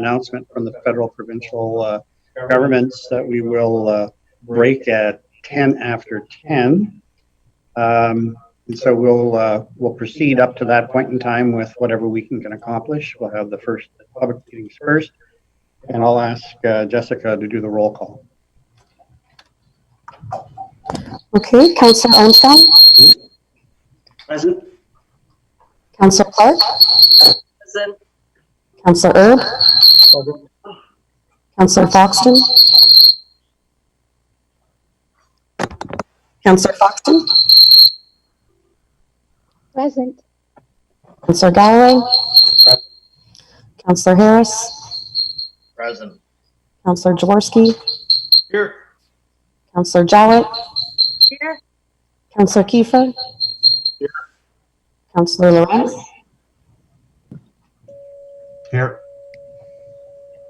announcement from the federal provincial governments that we will break at 10 after 10. And so we'll proceed up to that point in time with whatever we can accomplish. We'll have the first public meetings first, and I'll ask Jessica to do the roll call. Okay, Councillor Armstrong. Present. Councillor Clark. Present. Councillor Erb. Councillor Foxton. Councillor Foxton. Present. Councillor Galloway. Present. Councillor Harris. Present. Councillor Jaworski. Here. Councillor Jowett. Here. Councillor Kiefer. Here. Councillor Lorenz. Here.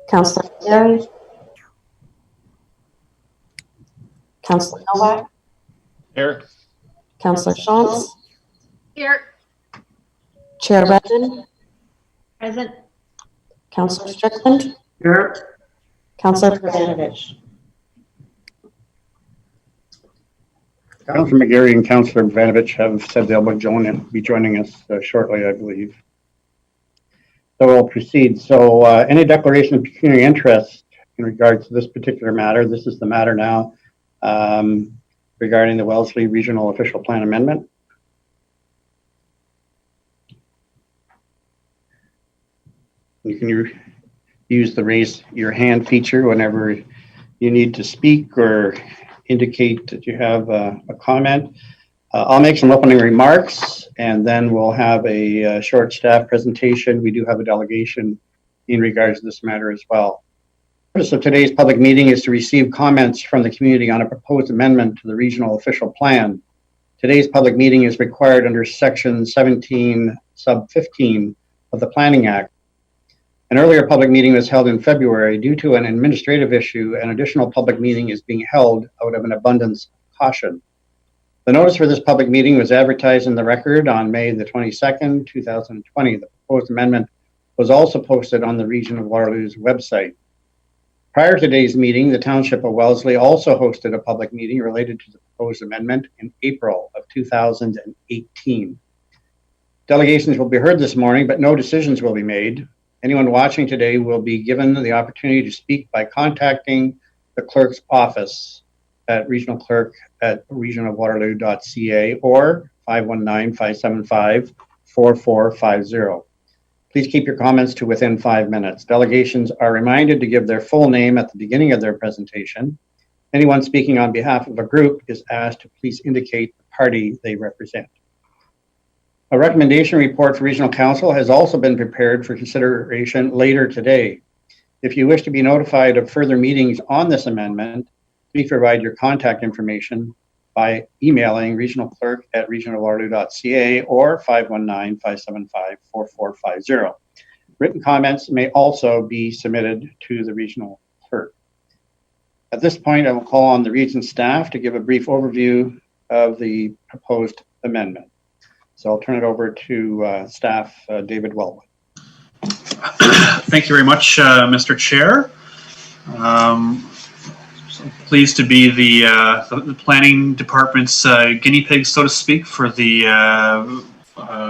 Councillor Pecuniary. Councillor Novak. Here. Councillor Shantz. Here. Chair Redden. Present. Councillor Strickland. Here. Councillor Pravanovich. Councillor McGarry and Councillor Vanovich have said they'll be joining us shortly, I believe. So we'll proceed. So any declaration of pecuniary interest in regards to this particular matter, this is the matter now regarding the Wellesley Regional Official Plan Amendment. You can use the raise your hand feature whenever you need to speak or indicate that you have a comment. I'll make some opening remarks, and then we'll have a short staff presentation. We do have a delegation in regards to this matter as well. The purpose of today's public meeting is to receive comments from the community on a proposed amendment to the regional official plan. Today's public meeting is required under section 17 sub 15 of the Planning Act. An earlier public meeting was held in February. Due to an administrative issue, an additional public meeting is being held out of an abundance of caution. The notice for this public meeting was advertised in the record on May the 22nd, 2020. The proposed amendment was also posted on the Region of Waterloo's website. Prior to today's meeting, the Township of Wellesley also hosted a public meeting related to the proposed amendment in April of 2018. Delegations will be heard this morning, but no decisions will be made. Anyone watching today will be given the opportunity to speak by contacting the clerk's office at regionalclerk@regionofwaterloo.ca or 519-575-4450. Please keep your comments to within 5 minutes. Delegations are reminded to give their full name at the beginning of their presentation. Anyone speaking on behalf of a group is asked to please indicate the party they represent. A recommendation report for Regional Council has also been prepared for consideration later today. If you wish to be notified of further meetings on this amendment, please provide your contact information by emailing regionalclerk@regionofwaterloo.ca or 519-575-4450. Written comments may also be submitted to the regional clerk. At this point, I will call on the region staff to give a brief overview of the proposed amendment. So I'll turn it over to staff, David Welwood. Thank you very much, Mr. Chair. So pleased to be the planning department's guinea pig, so to speak, for the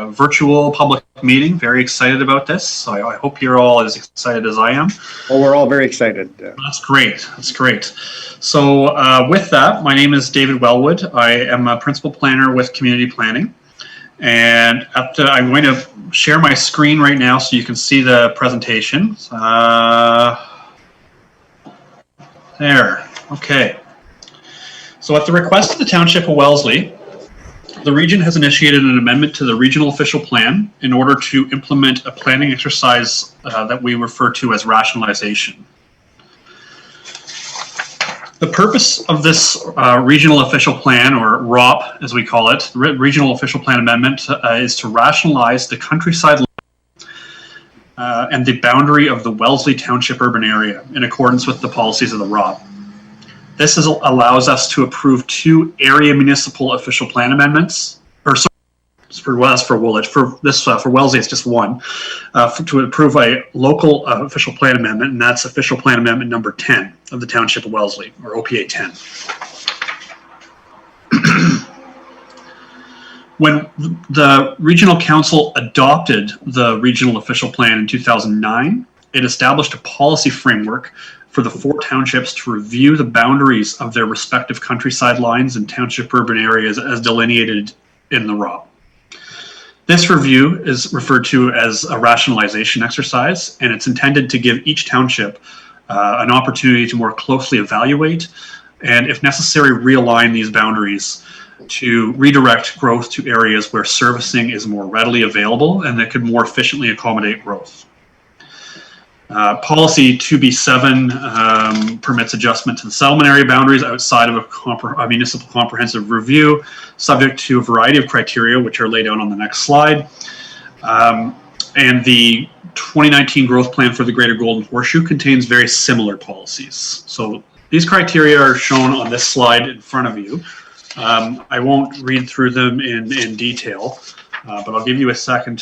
virtual public meeting. Very excited about this. So I hope you're all as excited as I am. Well, we're all very excited. That's great. That's great. So with that, my name is David Welwood. I am a principal planner with community planning. And I'm going to share my screen right now so you can see the presentation. There. Okay. So at the request of the Township of Wellesley, the region has initiated an amendment to the regional official plan in order to implement a planning exercise that we refer to as rationalization. The purpose of this regional official plan, or ROP as we call it, Regional Official Plan Amendment, is to rationalize the countryside and the boundary of the Wellesley Township urban area in accordance with the policies of the ROP. This allows us to approve 2 area municipal official plan amendments, for Woolwich. For this, for Wellesley, it's just one. To approve a local official plan amendment, and that's official plan amendment number 10 of the Township of Wellesley, or OPA 10. When the Regional Council adopted the Regional Official Plan in 2009, it established a policy framework for the 4 townships to review the boundaries of their respective countryside lines and township urban areas as delineated in the ROP. This review is referred to as a rationalization exercise, and it's intended to give each township an opportunity to more closely evaluate and, if necessary, realign these boundaries to redirect growth to areas where servicing is more readily available and that could more efficiently accommodate growth. Policy 2B7 permits adjustment to the settlement area boundaries outside of a municipal comprehensive review, subject to a variety of criteria, which are laid out on the next slide. And the 2019 growth plan for the Greater Golden Horseshoe contains very similar policies. So these criteria are shown on this slide in front of you. I won't read through them in detail, but I'll give you a second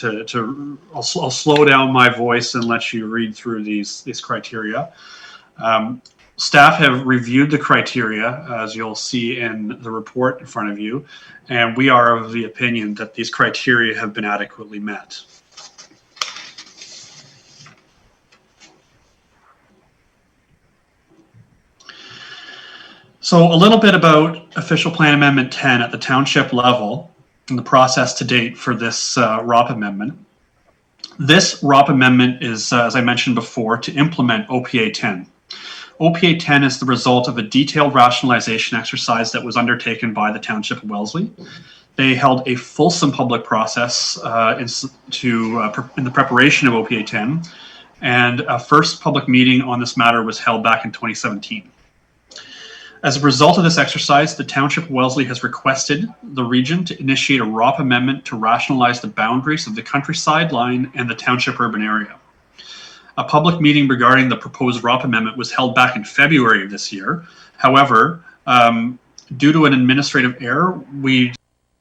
I'll slow down my voice and let you read through these criteria. Staff have reviewed the criteria, as you'll see in the report in front of you, and we are of the opinion that these criteria have been adequately met. So a little bit about Official Plan Amendment 10 at the township level and the process to date for this ROP amendment. This ROP amendment is, as I mentioned before, to implement OPA 10. OPA 10 is the result of a detailed rationalization exercise that was undertaken by the Township of Wellesley. They held a fulsome public process in the preparation of OPA 10, and a first public meeting on this matter was held back in 2017. As a result of this exercise, the Township of Wellesley has requested the region to initiate a ROP amendment to rationalize the boundaries of the countryside line and the township urban area. A public meeting regarding the proposed ROP amendment was held back in February of this year. However, due to an administrative error, we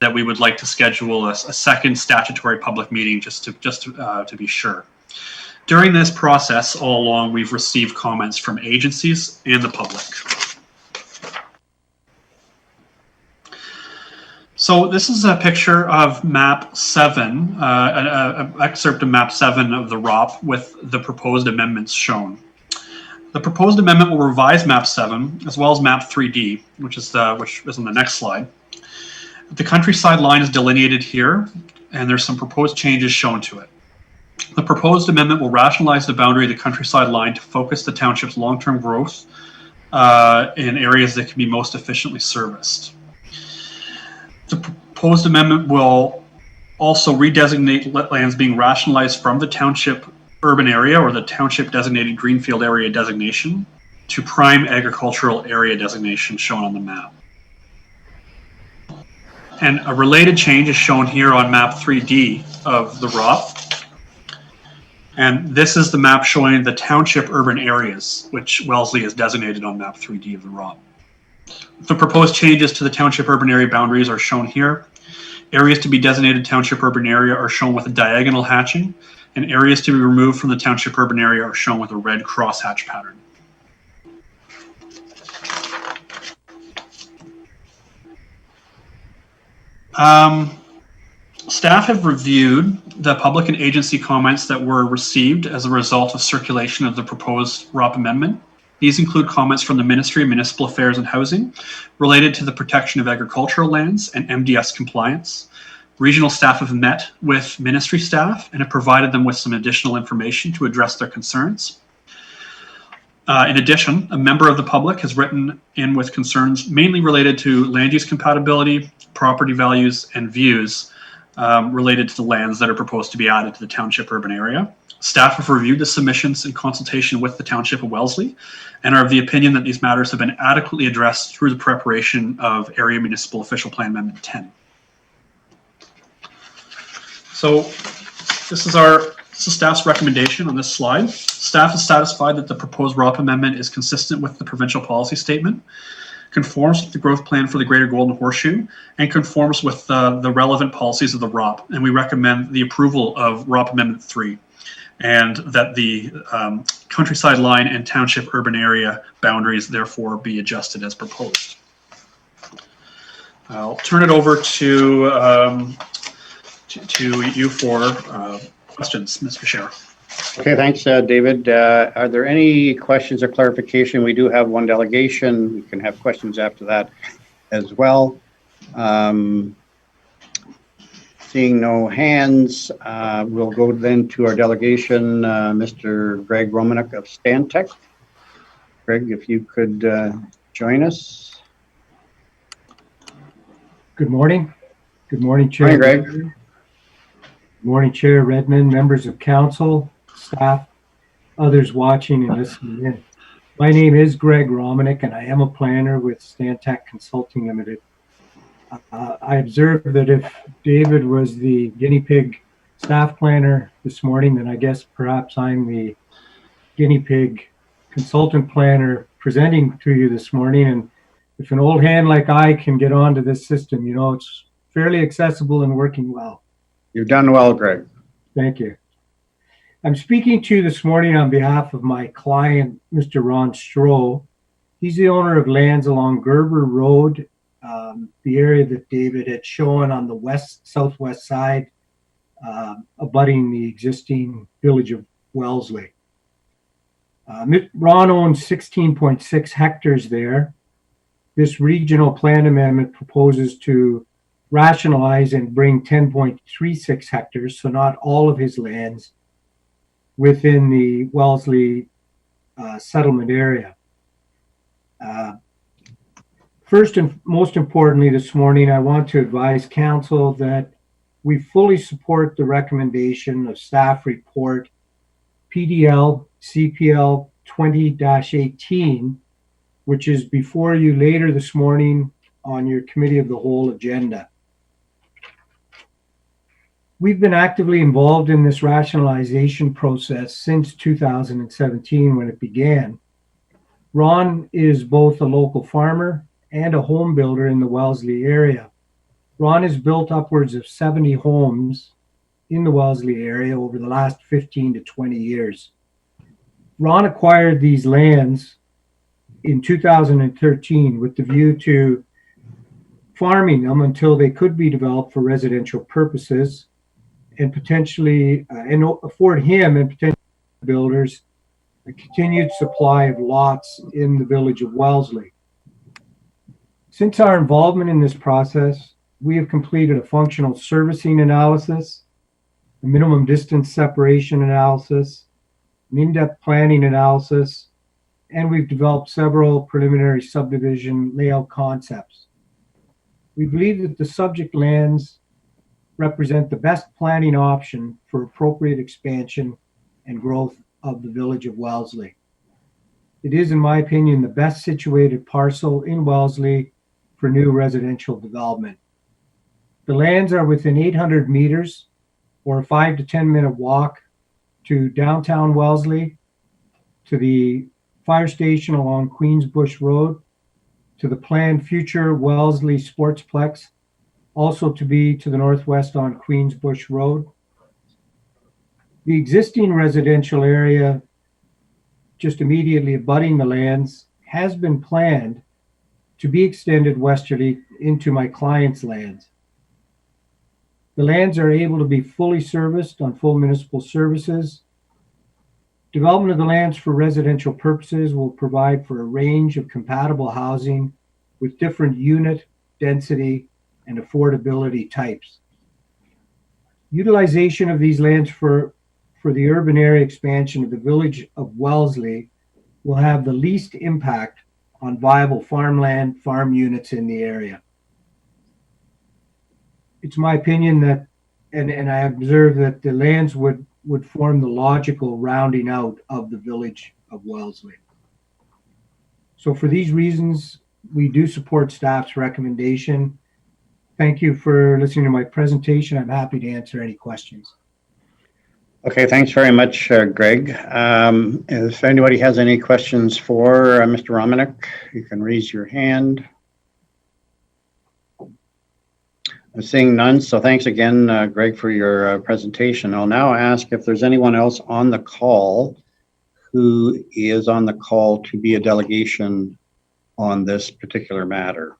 would like to schedule a second statutory public meeting just to be sure. During this process, all along, we've received comments from agencies and the public. So this is a picture of map 7, an excerpt of map 7 of the ROP with the proposed amendments shown. The proposed amendment will revise map 7 as well as map 3D, which is on the next slide. The countryside line is delineated here, and there's some proposed changes shown to it. The proposed amendment will rationalize the boundary of the countryside line to focus the township's long-term growth in areas that can be most efficiently serviced. The proposed amendment will also redesignate lands being rationalized from the township urban area or the township designated greenfield area designation to prime agricultural area designation shown on the map. And a related change is shown here on map 3D of the ROP. And this is the map showing the township urban areas, which Wellesley is designated on map 3D of the ROP. The proposed changes to the township urban area boundaries are shown here. Areas to be designated township urban area are shown with a diagonal hatching, and areas to be removed from the township urban area are shown with a red crosshatch pattern. Staff have reviewed the public and agency comments that were received as a result of circulation of the proposed ROP amendment. These include comments from the Ministry of Municipal Affairs and Housing related to the protection of agricultural lands and MDS compliance. Regional staff have met with ministry staff and have provided them with some additional information to address their concerns. In addition, a member of the public has written in with concerns mainly related to land use compatibility, property values, and views related to the lands that are proposed to be added to the township urban area. Staff have reviewed the submissions in consultation with the Township of Wellesley and are of the opinion that these matters have been adequately addressed through the preparation of Area Municipal Official Plan Amendment 10. So this is staff's recommendation on this slide. Staff is satisfied that the proposed ROP amendment is consistent with the provincial policy statement, conforms with the growth plan for the Greater Golden Horseshoe, and conforms with the relevant policies of the ROP. And we recommend the approval of ROP Amendment 3, and that the countryside line and township urban area boundaries therefore be adjusted as proposed. I'll turn it over to you for questions, Mr. Chair. Okay, thanks, David. Are there any questions or clarification? We do have one delegation. We can have questions after that as well. Seeing no hands, we'll go then to our delegation, Mr. Greg Romanick of Stantec. Greg, if you could join us. Good morning. Good morning, Chair. Hi, Greg. Good morning, Chair Redmond, members of council, staff, others watching and listening in. My name is Greg Romanick, and I am a planner with Stantec Consulting Limited. I observed that if David was the guinea pig staff planner this morning, then I guess perhaps I'm the guinea pig consultant planner presenting to you this morning. And if an old hand like I can get onto this system, you know, it's fairly accessible and working well. You've done well, Greg. Thank you. I'm speaking to you this morning on behalf of my client, Mr. Ron Stroh. He's the owner of lands along Gerber Road, the area that David had shown on the southwest side, abutting the existing village of Wellesley. Ron owns 16.6 hectares there. This regional plan amendment proposes to rationalize and bring 10.36 hectares, so not all of his lands, within the Wellesley settlement area. First and most importantly this morning, I want to advise council that we fully support the recommendation of staff report PDL CPL 20-18, which is before you later this morning on your committee of the whole agenda. We've been actively involved in this rationalization process since 2017 when it began. Ron is both a local farmer and a home builder in the Wellesley area. Ron has built upwards of 70 homes in the Wellesley area over the last 15 to 20 years. Ron acquired these lands in 2013 with the view to farming them until they could be developed for residential purposes and potentially afford him and potential builders a continued supply of lots in the village of Wellesley. Since our involvement in this process, we have completed a functional servicing analysis, a minimum distance separation analysis, an in-depth planning analysis, and we've developed several preliminary subdivision layout concepts. We believe that the subject lands represent the best planning option for appropriate expansion and growth of the village of Wellesley. It is, in my opinion, the best situated parcel in Wellesley for new residential development. The lands are within 800 meters or a 5 to 10 minute walk to downtown Wellesley, to the fire station along Queensbush Road, to the planned future Wellesley Sportsplex, also to be to the northwest on Queensbush Road. The existing residential area just immediately abutting the lands has been planned to be extended westerly into my client's lands. The lands are able to be fully serviced on full municipal services. Development of the lands for residential purposes will provide for a range of compatible housing with different unit, density, and affordability types. Utilization of these lands for the urban area expansion of the village of Wellesley will have the least impact on viable farmland, farm units in the area. It's my opinion that, and I observe that the lands would form the logical rounding out of the village of Wellesley. So for these reasons, we do support staff's recommendation. Thank you for listening to my presentation. I'm happy to answer any questions. Okay, thanks very much, Greg. If anybody has any questions for Mr. Romanick, you can raise your hand. I'm seeing none, so thanks again, Greg, for your presentation. I'll now ask if there's anyone else on the call who is on the call to be a delegation on this particular matter.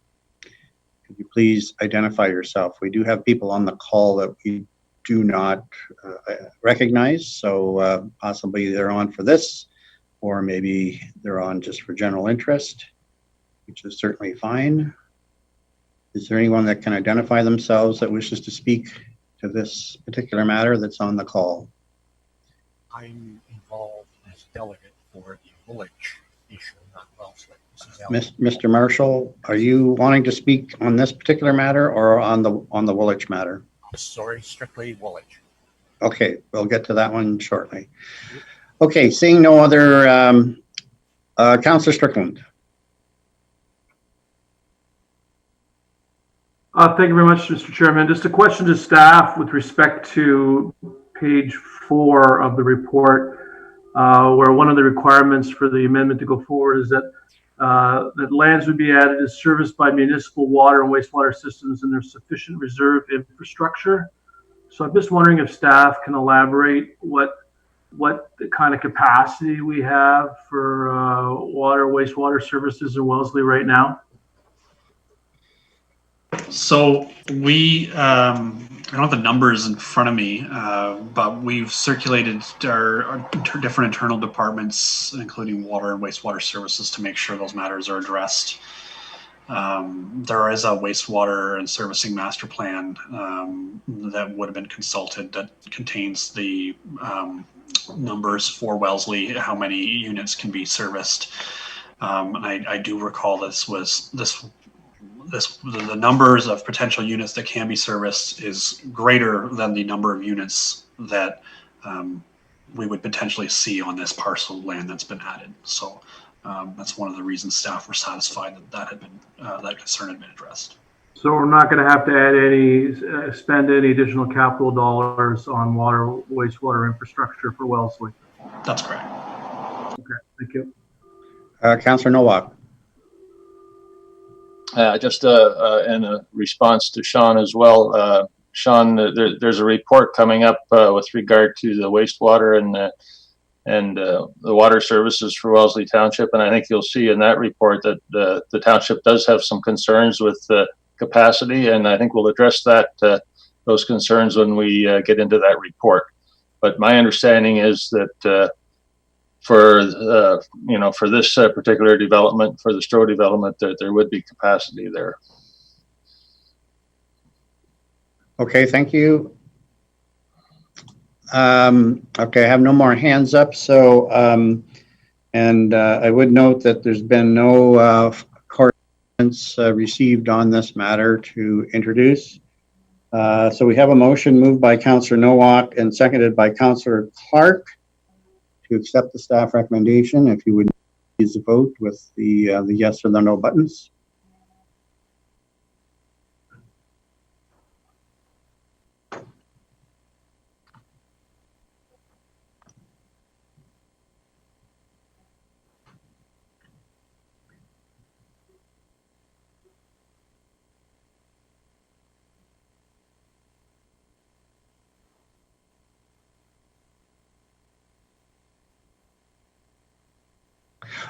Could you please identify yourself? We do have people on the call that we do not recognize, so possibly they're on for this, or maybe they're on just for general interest, which is certainly fine. Is there anyone that can identify themselves that wishes to speak to this particular matter that's on the call? I'm involved as delegate for the Woolwich issue, not Wellesley. Mr. Marshall, are you wanting to speak on this particular matter or on the Woolwich matter? Sorry, strictly Woolwich. Okay, we'll get to that one shortly. Okay, seeing no other, Councillor Strickland. Thank you very much, Mr. Chairman. Just a question to staff with respect to page 4 of the report, where one of the requirements for the amendment to go forward is that that lands would be added as serviced by municipal water and wastewater systems and there's sufficient reserve infrastructure. So I'm just wondering if staff can elaborate what the kind of capacity we have for water, wastewater services in Wellesley right now. So we, I don't have the numbers in front of me, but we've circulated our different internal departments, including water and wastewater services, to make sure those matters are addressed. There is a wastewater and servicing master plan that would have been consulted that contains the numbers for Wellesley, how many units can be serviced. And I do recall the numbers of potential units that can be serviced is greater than the number of units that we would potentially see on this parcel of land that's been added. So that's one of the reasons staff were satisfied that had been that concern had been addressed. So we're not going to have to add spend any additional capital dollars on water, wastewater infrastructure for Wellesley. That's correct. Okay, thank you. Councillor Nowak. Just in a response to Sean as well, Sean, there's a report coming up with regard to the wastewater and the water services for Wellesley Township, and I think you'll see in that report that the township does have some concerns with capacity, and I think we'll address those concerns when we get into that report. But my understanding is that for this particular development, for the Stroh development, that there would be capacity there. Okay, thank you. Okay, I have no more hands up. So, I would note that there's been no correspondence received on this matter to introduce. So we have a motion moved by Councillor Nowak and seconded by Councillor Clark to accept the staff recommendation. If you would use the vote with the yes or the no buttons.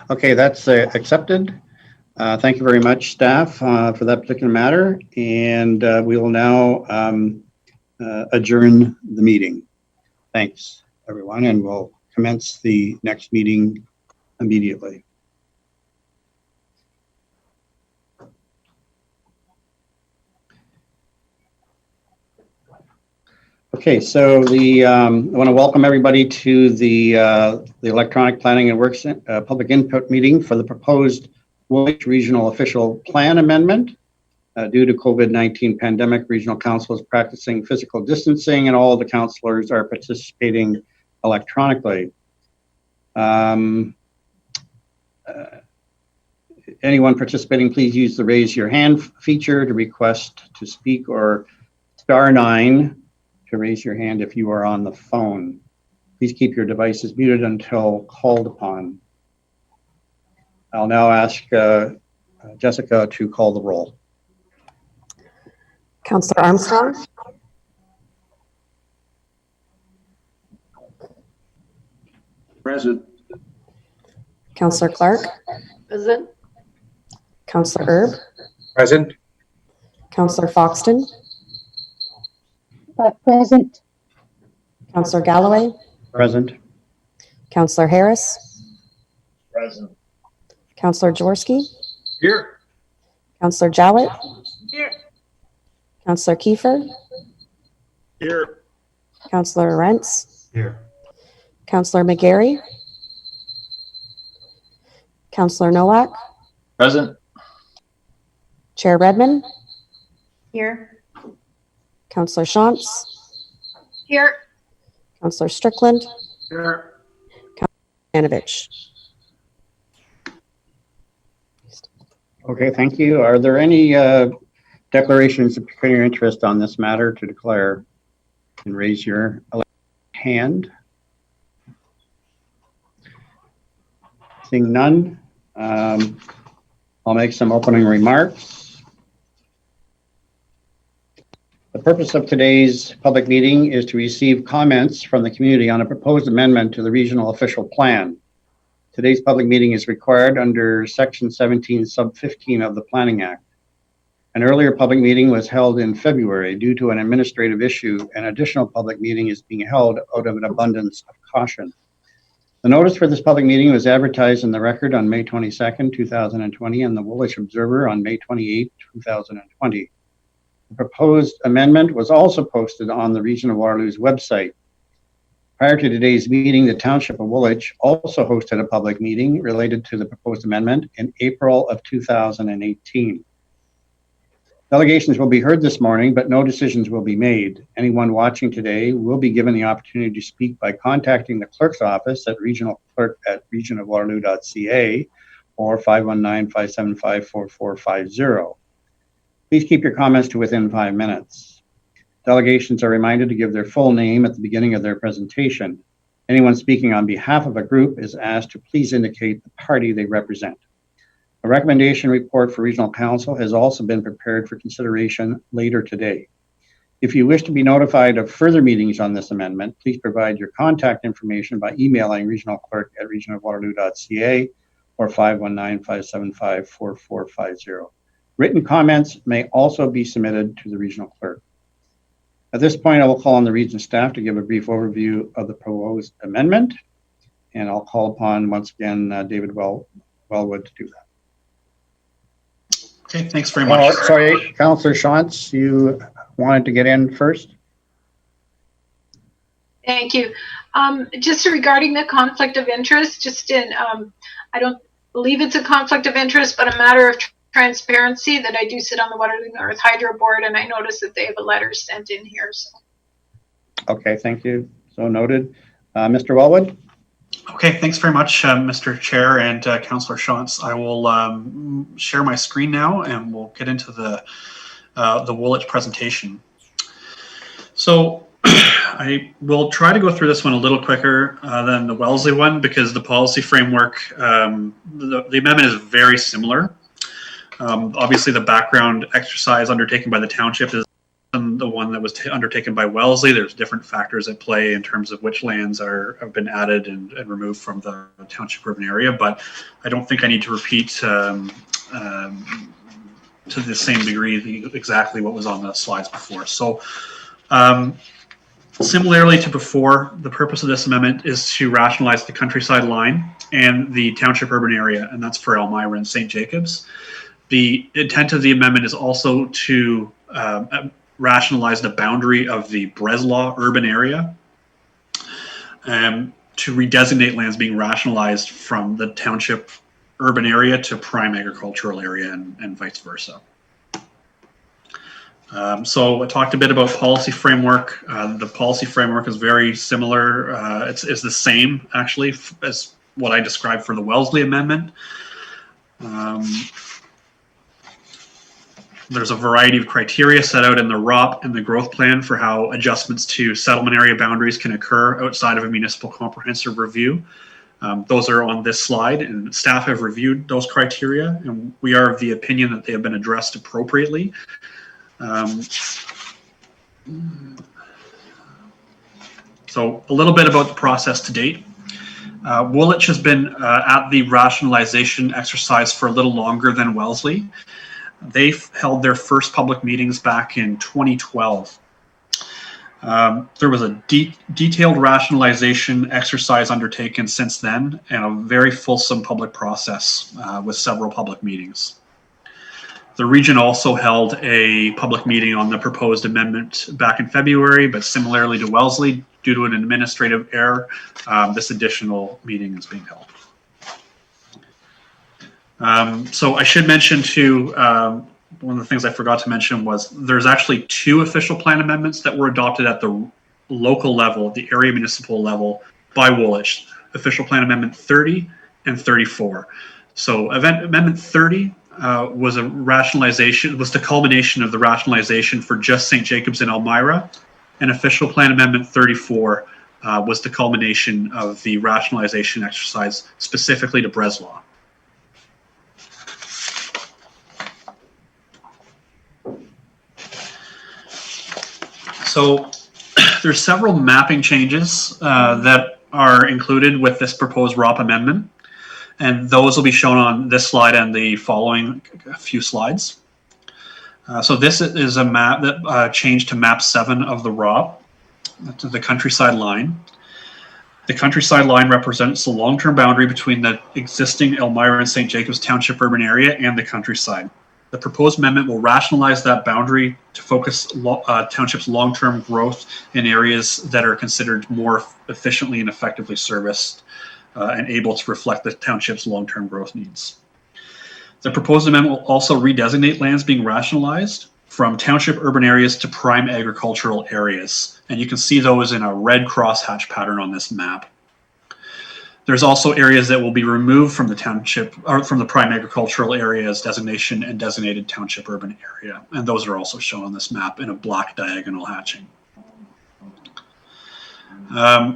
Okay, that's accepted. Thank you very much, staff, for that particular matter. And we will now adjourn the meeting. Thanks, everyone, and we'll commence the next meeting immediately. Okay, so I want to welcome everybody to the Electronic Planning and Works Public Input Meeting for the proposed Woolwich Regional Official Plan Amendment. Due to COVID-19 pandemic, Regional Council is practicing physical distancing and all of the councillors are participating electronically. Anyone participating, please use the raise your hand feature to request to speak, or *9 to raise your hand if you are on the phone. Please keep your devices muted until called upon. I'll now ask Jessica to call the roll. Counselor Armstrong, Present. Counselor Clark, Present. Counselor Erb, Present. Counselor Foxton, Present. Counselor Galloway, Present. Counselor Harris, Present. Counselor Jaworski, Here. Counselor Jowett, Here. Counselor Kiefer, Here. Counselor Rentz, Here. Counselor McGarry, Counselor Nowak, Present. Chair Redmond, Here. Counselor Shantz, Here. Counselor Strickland, Here. Panovich. Okay, thank you. Are there any declarations of pecuniary interest on this matter to declare? You can raise your hand. Seeing none, I'll make some opening remarks. The purpose of today's public meeting is to receive comments from the community on a proposed amendment to the regional official plan. Today's public meeting is required under Section 17, Sub 15 of the Planning Act. An earlier public meeting was held in February due to an administrative issue. An additional public meeting is being held out of an abundance of caution. The notice for this public meeting was advertised in the Record on May 22nd, 2020, and the Woolwich Observer on May 28, 2020. The proposed amendment was also posted on the Region of Waterloo's website. Prior to today's meeting, the Township of Woolwich also hosted a public meeting related to the proposed amendment in April of 2018. Delegations will be heard this morning, but no decisions will be made. Anyone watching today will be given the opportunity to speak by contacting the clerk's office at regionalclerk@regionofwaterloo.ca or 519-575-4450. Please keep your comments to within 5 minutes. Delegations are reminded to give their full name at the beginning of their presentation. Anyone speaking on behalf of a group is asked to please indicate the party they represent. A recommendation report for Regional Council has also been prepared for consideration later today. If you wish to be notified of further meetings on this amendment, please provide your contact information by emailing regionalclerk@regionofwaterloo.ca or 519-575-4450. Written comments may also be submitted to the Regional Clerk. At this point, I will call on the Region staff to give a brief overview of the proposed amendment, and I'll call upon, once again, David Welwood to do that. Okay, thanks very much. Sorry, Councillor Shantz, you wanted to get in first? Thank you. Just regarding the conflict of interest, I don't believe it's a conflict of interest, but a matter of transparency that I do sit on the Waterloo North Hydro Board, and I noticed that they have a letter sent in here. So. Okay, thank you. So noted. Mr. Welwood? Okay, thanks very much, Mr. Chair and Councillor Shantz. I will share my screen now, and we'll get into the Woolwich presentation. So I will try to go through this one a little quicker than the Wellesley one, because the policy framework, the amendment is very similar. Obviously, the background exercise undertaken by the township is the one that was undertaken by Wellesley. There's different factors at play in terms of which lands have been added and removed from the township urban area, but I don't think I need to repeat to the same degree exactly what was on the slides before. So similarly to before, the purpose of this amendment is to rationalize the countryside line and the township urban area, and that's for Elmira and St. Jacobs. The intent of the amendment is also to rationalize the boundary of the Breslau urban area, to redesignate lands being rationalized from the township urban area to prime agricultural area and vice versa. So I talked a bit about policy framework. The policy framework is very similar. It's the same, actually, as what I described for the Wellesley Amendment. There's a variety of criteria set out in the ROP and the growth plan for how adjustments to settlement area boundaries can occur outside of a municipal comprehensive review. Those are on this slide, and staff have reviewed those criteria, and we are of the opinion that they have been addressed appropriately. So a little bit about the process to date. Woolwich has been at the rationalization exercise for a little longer than Wellesley. They held their first public meetings back in 2012. There was a detailed rationalization exercise undertaken since then, and a very fulsome public process with several public meetings. The region also held a public meeting on the proposed amendment back in February, but similarly to Wellesley, due to an administrative error, this additional meeting is being held. So I should mention too, one of the things I forgot to mention was there's actually 2 official plan amendments that were adopted at the local level, the area municipal level by Woolwich, official plan amendment 30 and 34. So amendment 30 was a rationalization, was the culmination of the rationalization for just St. Jacobs and Elmira, and official plan amendment 34 was the culmination of the rationalization exercise specifically to Breslau. So there's several mapping changes that are included with this proposed ROP amendment, and those will be shown on this slide and the following few slides. So this is a map that changed to map 7 of the ROP, to the countryside line. The countryside line represents the long-term boundary between the existing Elmira and St. Jacobs Township urban area and the countryside. The proposed amendment will rationalize that boundary to focus Township's long-term growth in areas that are considered more efficiently and effectively serviced and able to reflect the Township's long-term growth needs. The proposed amendment will also redesignate lands being rationalized from Township urban areas to prime agricultural areas. And you can see those in a red crosshatch pattern on this map. There's also areas that will be removed from the Township, or from the prime agricultural areas designation and designated Township urban area. And those are also shown on this map in a black diagonal hatching.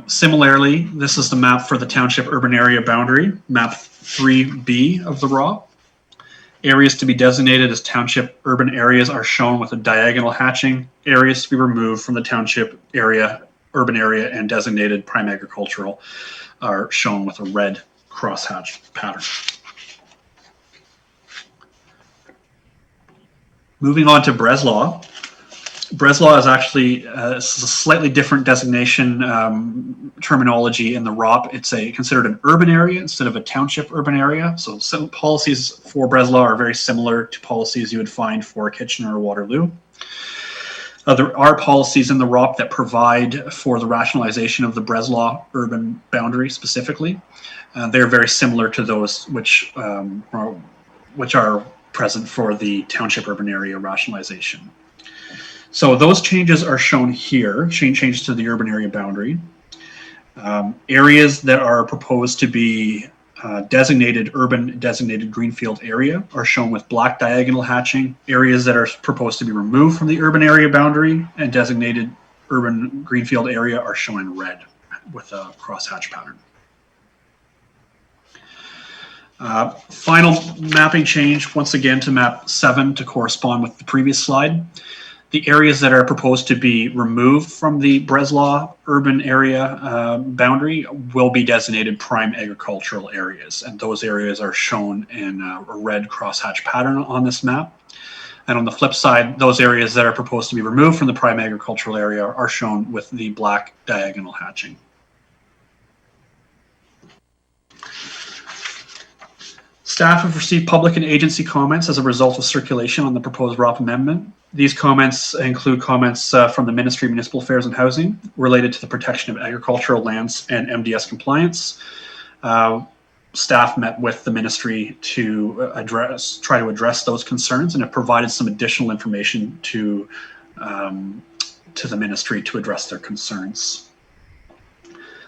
Similarly, this is the map for the Township urban area boundary, map 3B of the ROP. Areas to be designated as Township urban areas are shown with a diagonal hatching. Areas to be removed from the Township area, urban area, and designated prime agricultural are shown with a red crosshatch pattern. Moving on to Breslau. Breslau is actually a slightly different designation terminology in the ROP. It's considered an urban area instead of a Township urban area. So some policies for Breslau are very similar to policies you would find for Kitchener or Waterloo. There are policies in the ROP that provide for the rationalization of the Breslau urban boundary specifically. They're very similar to those which are present for the Township urban area rationalization. So those changes are shown here, changes to the urban area boundary. Areas that are proposed to be designated urban designated greenfield area are shown with black diagonal hatching. Areas that are proposed to be removed from the urban area boundary and designated urban greenfield area are shown in red with a crosshatch pattern. Final mapping change, once again to map 7 to correspond with the previous slide. The areas that are proposed to be removed from the Breslau urban area boundary will be designated prime agricultural areas. And those areas are shown in a red crosshatch pattern on this map. And on the flip side, those areas that are proposed to be removed from the prime agricultural area are shown with the black diagonal hatching. Staff have received public and agency comments as a result of circulation on the proposed ROP amendment. These comments include comments from the Ministry of Municipal Affairs and Housing related to the protection of agricultural lands and MDS compliance. Staff met with the ministry to try to address those concerns and have provided some additional information to the ministry to address their concerns.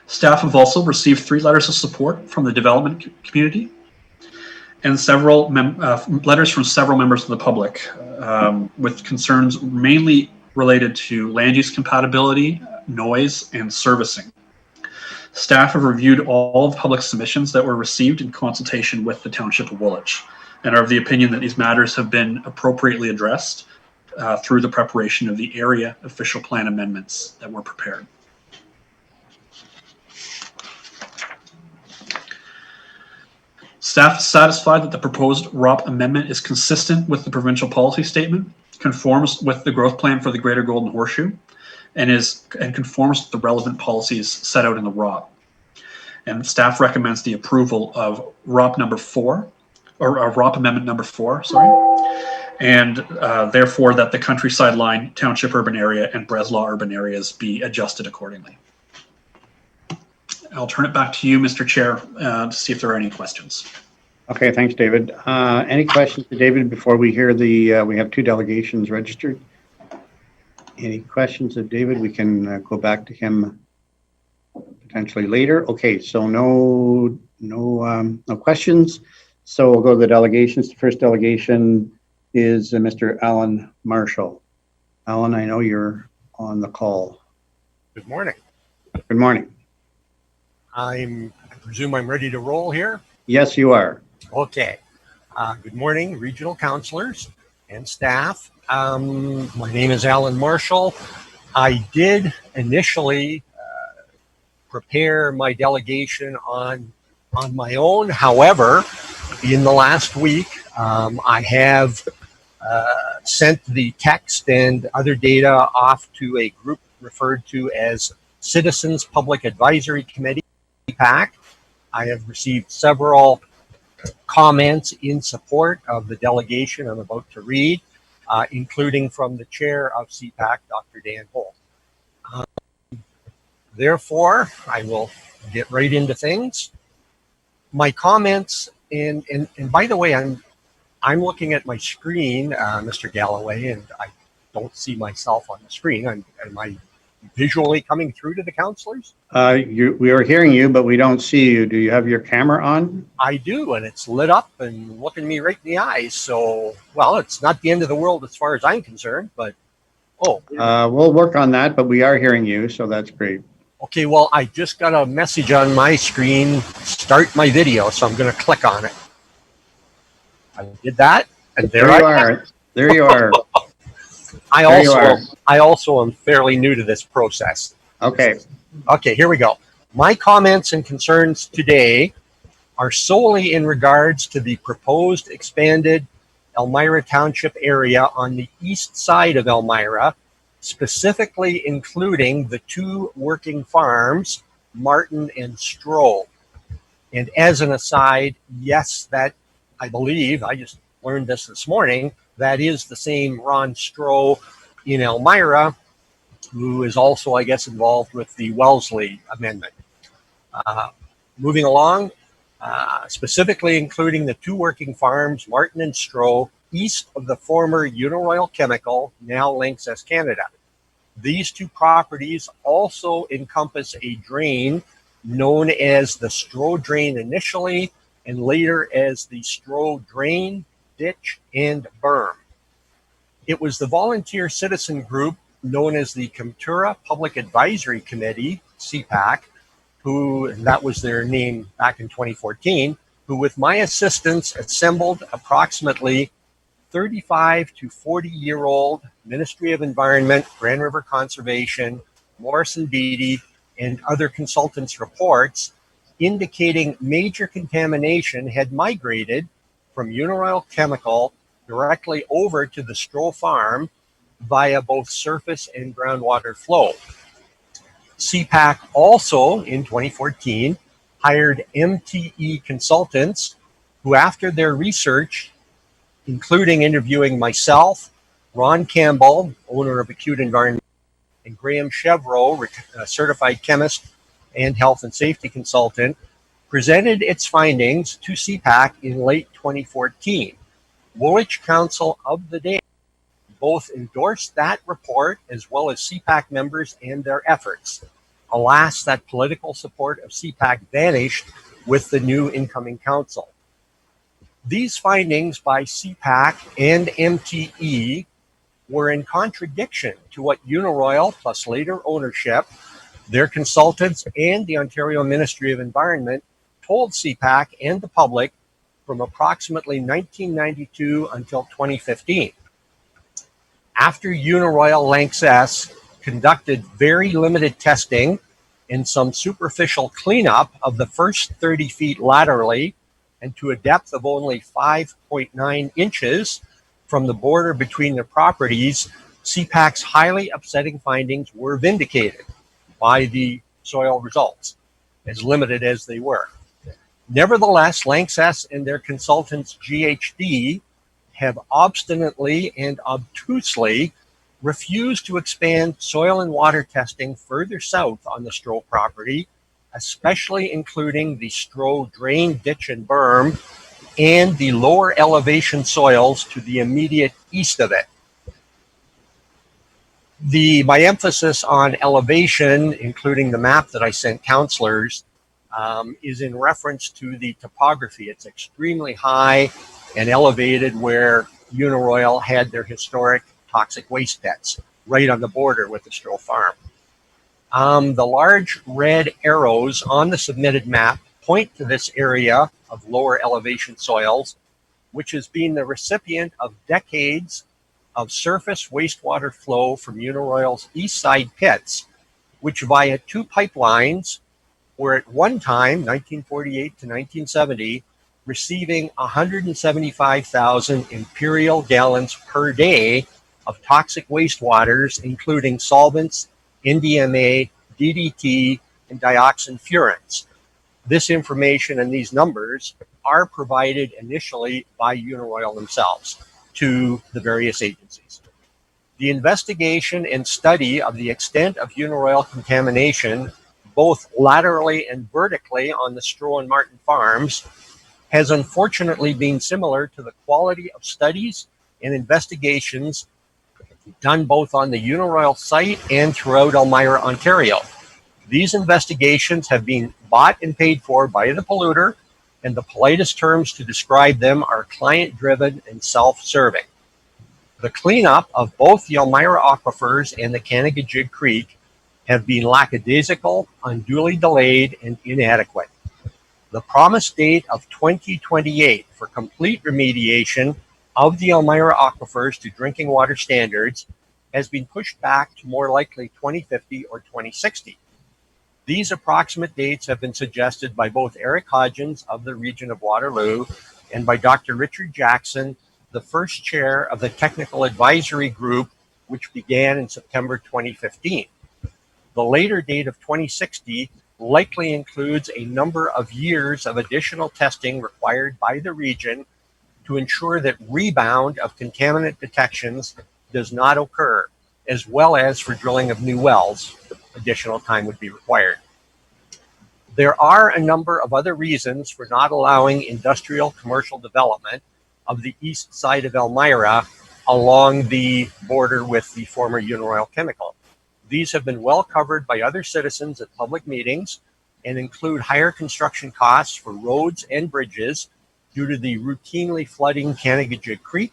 Staff have also received 3 letters of support from the development community. and several letters from several members of the public with concerns mainly related to land use compatibility, noise, and servicing. Staff have reviewed all of the public submissions that were received in consultation with the Township of Woolwich and are of the opinion that these matters have been appropriately addressed through the preparation of the area official plan amendments that were prepared. Staff is satisfied that the proposed ROP amendment is consistent with the provincial policy statement, conforms with the growth plan for the Greater Golden Horseshoe, and conforms with the relevant policies set out in the ROP. And staff recommends the approval of ROP number 4, or ROP amendment number 4, and therefore that the countryside line, township urban area, and Breslau urban areas be adjusted accordingly. I'll turn it back to you, Mr. Chair, to see if there are any questions. Okay, thanks, David. Any questions to David before we hear we have 2 delegations registered? Any questions of David? We can go back to him potentially later. Okay, so no questions. So we'll go to the delegations. The first delegation is Mr. Alan Marshall. Alan, I know you're on the call. Good morning. Good morning. I presume I'm ready to roll here. Yes, you are. Okay. Good morning, regional councilors and staff. My name is Alan Marshall. I did initially prepare my delegation on my own. However, in the last week, I have sent the text and other data off to a group referred to as Citizens Public Advisory Committee, CPAC. I have received several comments in support of the delegation I'm about to read, including from the chair of CPAC, Dr. Dan Holt. Therefore, I will get right into things. My comments, and by the way, I'm looking at my screen, Mr. Galloway, and I don't see myself on the screen. Am I visually coming through to the councilors? We are hearing you, but we don't see you. Do you have your camera on? I do, and it's lit up and looking me right in the eyes. So, well, it's not the end of the world as far as I'm concerned, but, oh. We'll work on that, but we are hearing you, so that's great. Okay, well, I just got a message on my screen, start my video, so I'm going to click on it. I did that, and there you are. There you are. I also am fairly new to this process. Okay. Okay, here we go. My comments and concerns today are solely in regards to the proposed expanded Elmira Township area on the east side of Elmira, specifically including the 2 working farms, Martin and Stroh. And as an aside, yes, that I believe, I just learned this morning, that is the same Ron Stroh in Elmira, who is also, I guess, involved with the Wellesley Amendment. Moving along, specifically including the 2 working farms, Martin and Stroh, east of the former Uniroyal Chemical, now Lanxess Canada. These 2 properties also encompass a drain known as the Stroh Drain initially, and later as the Stroh Drain, Ditch, and Berm. It was the volunteer citizen group known as the Comtura Public Advisory Committee, CPAC, who, that was their name back in 2014, who with my assistance assembled approximately 35 to 40-year-old Ministry of Environment, Grand River Conservation, Morrison Beatty, and other consultants' reports indicating major contamination had migrated from Uniroyal Chemical directly over to the Stroh Farm via both surface and groundwater flow. CPAC also, in 2014, hired MTE consultants who, after their research, including interviewing myself, Ron Campbell, owner of Acute Environment, and Graham Chevreau, a certified chemist and health and safety consultant, presented its findings to CPAC in late 2014. Woolwich Council of the day both endorsed that report as well as CPAC members and their efforts. Alas, that political support of CPAC vanished with the new incoming council. These findings by CPAC and MTE were in contradiction to what Uniroyal plus later ownership, their consultants, and the Ontario Ministry of Environment told CPAC and the public from approximately 1992 until 2015. After Uniroyal Lanxess conducted very limited testing and some superficial cleanup of the first 30 feet laterally and to a depth of only 5.9 inches from the border between the properties, CPAC's highly upsetting findings were vindicated by the soil results, as limited as they were. Nevertheless, Lanxess and their consultants GHD have obstinately and obtusely refused to expand soil and water testing further south on the Stroh property, especially including the Stroh drain, ditch, and berm, and the lower elevation soils to the immediate east of it. My emphasis on elevation, including the map that I sent councillors, is in reference to the topography. It's extremely high and elevated where Uniroyal had their historic toxic waste pits, right on the border with the Stroh farm. The large red arrows on the submitted map point to this area of lower elevation soils, which has been the recipient of decades of surface wastewater flow from Uniroyal's east side pits, which via two pipelines were at one time, 1948 to 1970, receiving 175,000 imperial gallons per day of toxic wastewaters, including solvents, NDMA, DDT, and dioxin furans. This information and these numbers are provided initially by Uniroyal themselves to the various agencies. The investigation and study of the extent of Uniroyal contamination, both laterally and vertically on the Stroh and Martin farms, has unfortunately been similar to the quality of studies and investigations done both on the Uniroyal site and throughout Elmira, Ontario. These investigations have been bought and paid for by the polluter, and the politest terms to describe them are client-driven and self-serving. The cleanup of both the Elmira aquifers and the Canagajig Creek have been lackadaisical, unduly delayed, and inadequate. The promised date of 2028 for complete remediation of the Elmira aquifers to drinking water standards has been pushed back to more likely 2050 or 2060. These approximate dates have been suggested by both Eric Hodgins of the region of Waterloo and by Dr. Richard Jackson, the first chair of the technical advisory group, which began in September 2015. The later date of 2060 likely includes a number of years of additional testing required by the region to ensure that rebound of contaminant detections does not occur, as well as for drilling of new wells. Additional time would be required. There are a number of other reasons for not allowing industrial commercial development of the east side of Elmira along the border with the former Uniroyal Chemical. These have been well covered by other citizens at public meetings and include higher construction costs for roads and bridges due to the routinely flooding Canagajig Creek,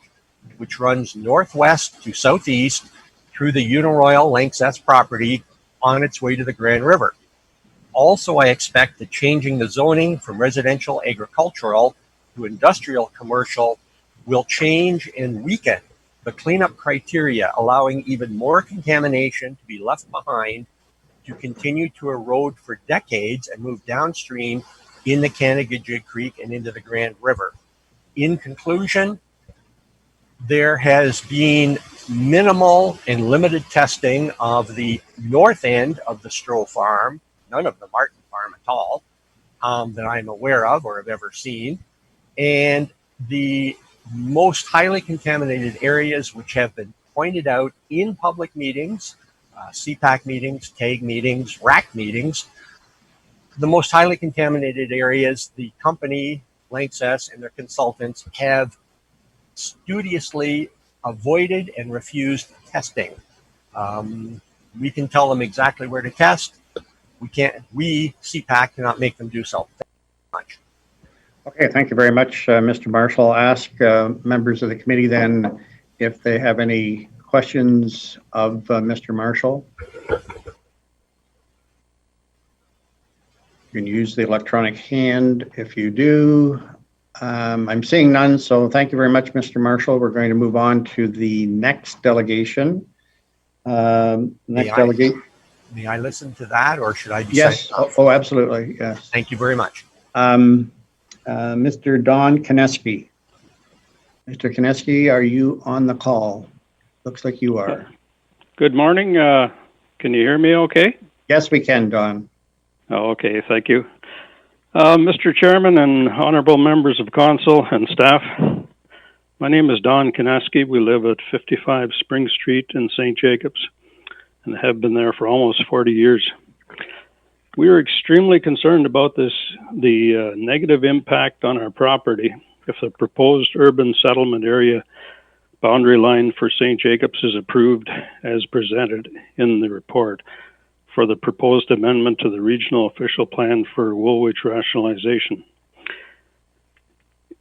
which runs northwest to southeast through the Uniroyal Lanxess property on its way to the Grand River. Also, I expect that changing the zoning from residential agricultural to industrial commercial will change and weaken the cleanup criteria, allowing even more contamination to be left behind to continue to erode for decades and move downstream in the Canagajig Creek and into the Grand River. In conclusion, there has been minimal and limited testing of the north end of the Stroh farm, none of the Martin farm at all, that I'm aware of or have ever seen. And the most highly contaminated areas which have been pointed out in public meetings, CPAC meetings, TAG meetings, RAC meetings, the most highly contaminated areas, the company, Lanxess, and their consultants have studiously avoided and refused testing. We can tell them exactly where to test. We, CPAC, cannot make them do so. Thank you very much. Okay, thank you very much, Mr. Marshall. I'll ask members of the committee then if they have any questions of Mr. Marshall. You can use the electronic hand if you do. I'm seeing none, so thank you very much, Mr. Marshall. We're going to move on to the next delegation. May I listen to that, or should I be Yes. signing off? Oh, absolutely. Yes. Thank you very much. Mr. Don Koneski. Mr. Koneski, are you on the call? Looks like you are. Good morning. Can you hear me okay? Yes, we can, Don. Oh, okay, thank you. Mr. Chairman and honorable members of council and staff, my name is Don Koneski. We live at 55 Spring Street in St. Jacobs and have been there for almost 40 years. We are extremely concerned about the negative impact on our property if the proposed urban settlement area boundary line for St. Jacobs is approved as presented in the report for the proposed amendment to the regional official plan for Woolwich rationalization.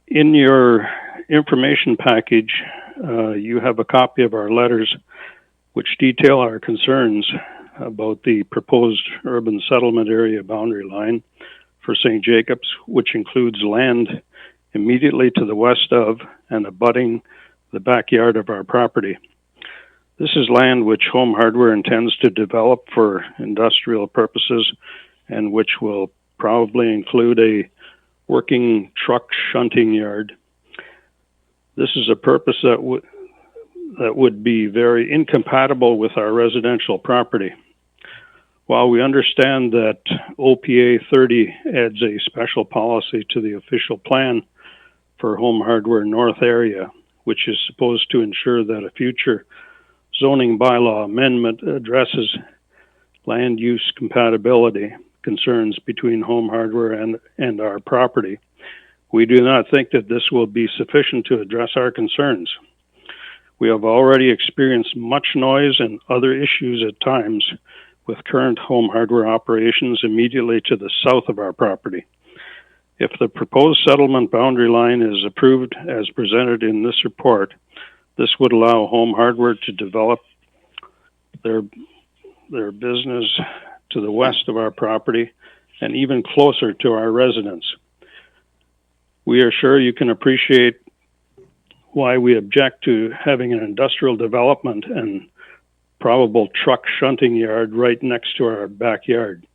In your information package, you have a copy of our letters which detail our concerns about the proposed urban settlement area boundary line for St. Jacobs, which includes land immediately to the west of and abutting the backyard of our property. This is land which Home Hardware intends to develop for industrial purposes and which will probably include a working truck shunting yard. This is a purpose that would be very incompatible with our residential property. While we understand that OPA 30 adds a special policy to the official plan for Home Hardware North area, which is supposed to ensure that a future zoning bylaw amendment addresses land use compatibility concerns between Home Hardware and our property, we do not think that this will be sufficient to address our concerns. We have already experienced much noise and other issues at times with current Home Hardware operations immediately to the south of our property. If the proposed settlement boundary line is approved as presented in this report, this would allow Home Hardware to develop their business to the west of our property and even closer to our residents. We are sure you can appreciate why we object to having an industrial development and probable truck shunting yard right next to our backyard.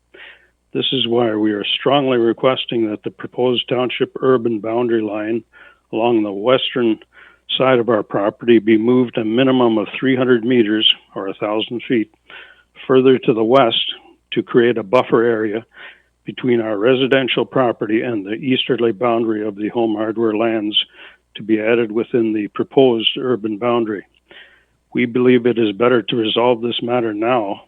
This is why we are strongly requesting that the proposed township urban boundary line along the western side of our property be moved a minimum of 300 meters or 1,000 feet further to the west to create a buffer area between our residential property and the easterly boundary of the Home Hardware lands to be added within the proposed urban boundary. We believe it is better to resolve this matter now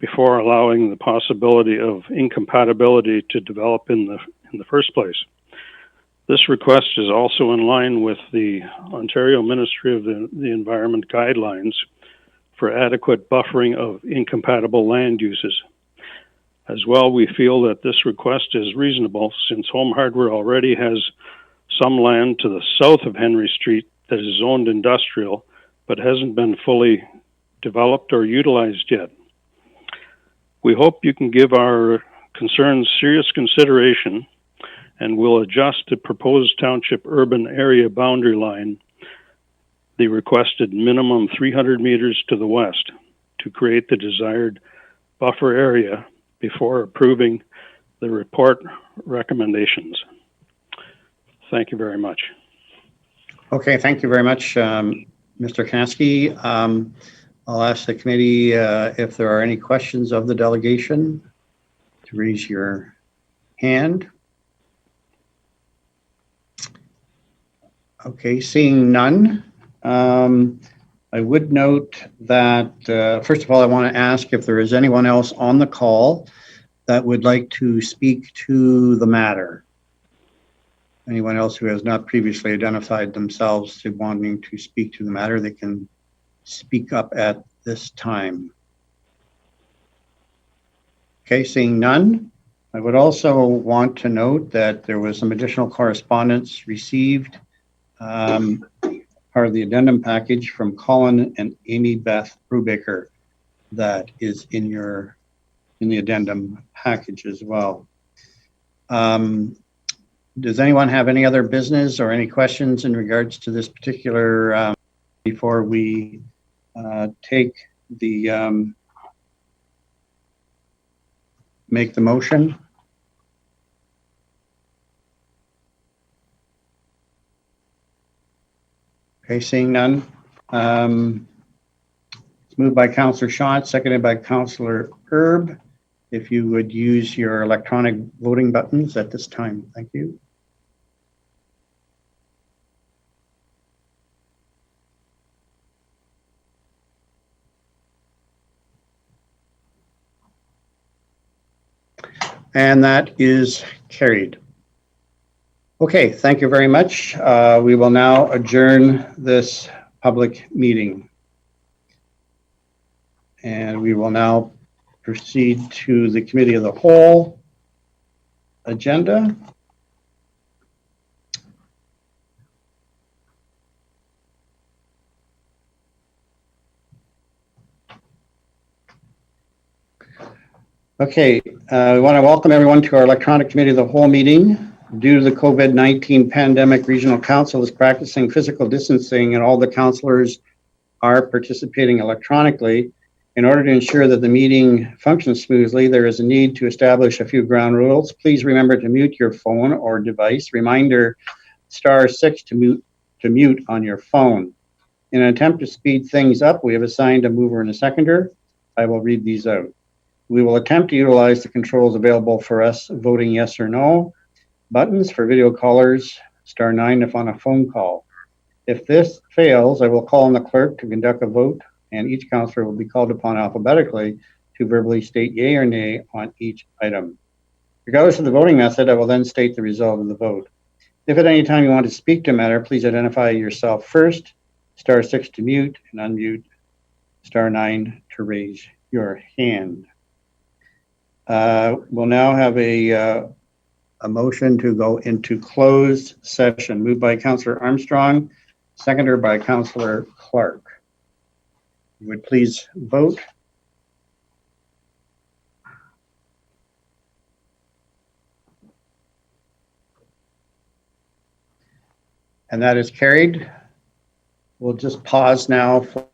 before allowing the possibility of incompatibility to develop in the first place. This request is also in line with the Ontario Ministry of the Environment guidelines for adequate buffering of incompatible land uses. As well, we feel that this request is reasonable since Home Hardware already has some land to the south of Henry Street that is zoned industrial but hasn't been fully developed or utilized yet. We hope you can give our concerns serious consideration and will adjust the proposed township urban area boundary line, the requested minimum 300 meters to the west, to create the desired buffer area before approving the report recommendations. Thank you very much. Okay, thank you very much, Mr. Koneski. I'll ask the committee if there are any questions of the delegation to raise your hand. Okay, seeing none. I would note that, first of all, I want to ask if there is anyone else on the call that would like to speak to the matter. Anyone else who has not previously identified themselves to wanting to speak to the matter, they can speak up at this time. Okay, seeing none. I would also want to note that there was some additional correspondence received, part of the addendum package from Colin and Amy Beth Brubaker that is in the addendum package as well. Does anyone have any other business or any questions in regards to this particular before we take the make the motion? Okay, seeing none. It's moved by Councillor Schott, seconded by Councillor Erb. If you would use your electronic voting buttons at this time, thank you. And that is carried. Okay, thank you very much. We will now adjourn this public meeting. And we will now proceed to the Committee of the Whole agenda. Okay, we want to welcome everyone to our electronic Committee of the Whole meeting. Due to the COVID-19 pandemic, Regional Council is practicing physical distancing and all the councillors are participating electronically. In order to ensure that the meeting functions smoothly, there is a need to establish a few ground rules. Please remember to mute your phone or device. Reminder, *6 to mute on your phone. In an attempt to speed things up, we have assigned a mover and a seconder. I will read these out. We will attempt to utilize the controls available for us voting yes or no buttons for video callers, *9 if on a phone call. If this fails, I will call on the clerk to conduct a vote, and each councillor will be called upon alphabetically to verbally state yea or nay on each item. Regardless of the voting method, I will then state the result of the vote. If at any time you want to speak to a matter, please identify yourself first, *6 to mute, and unmute, *9 to raise your hand. We'll now have a motion to go into closed session, moved by Councillor Armstrong, seconded by Councillor Clark. You would please vote. And that is carried. We'll just pause now for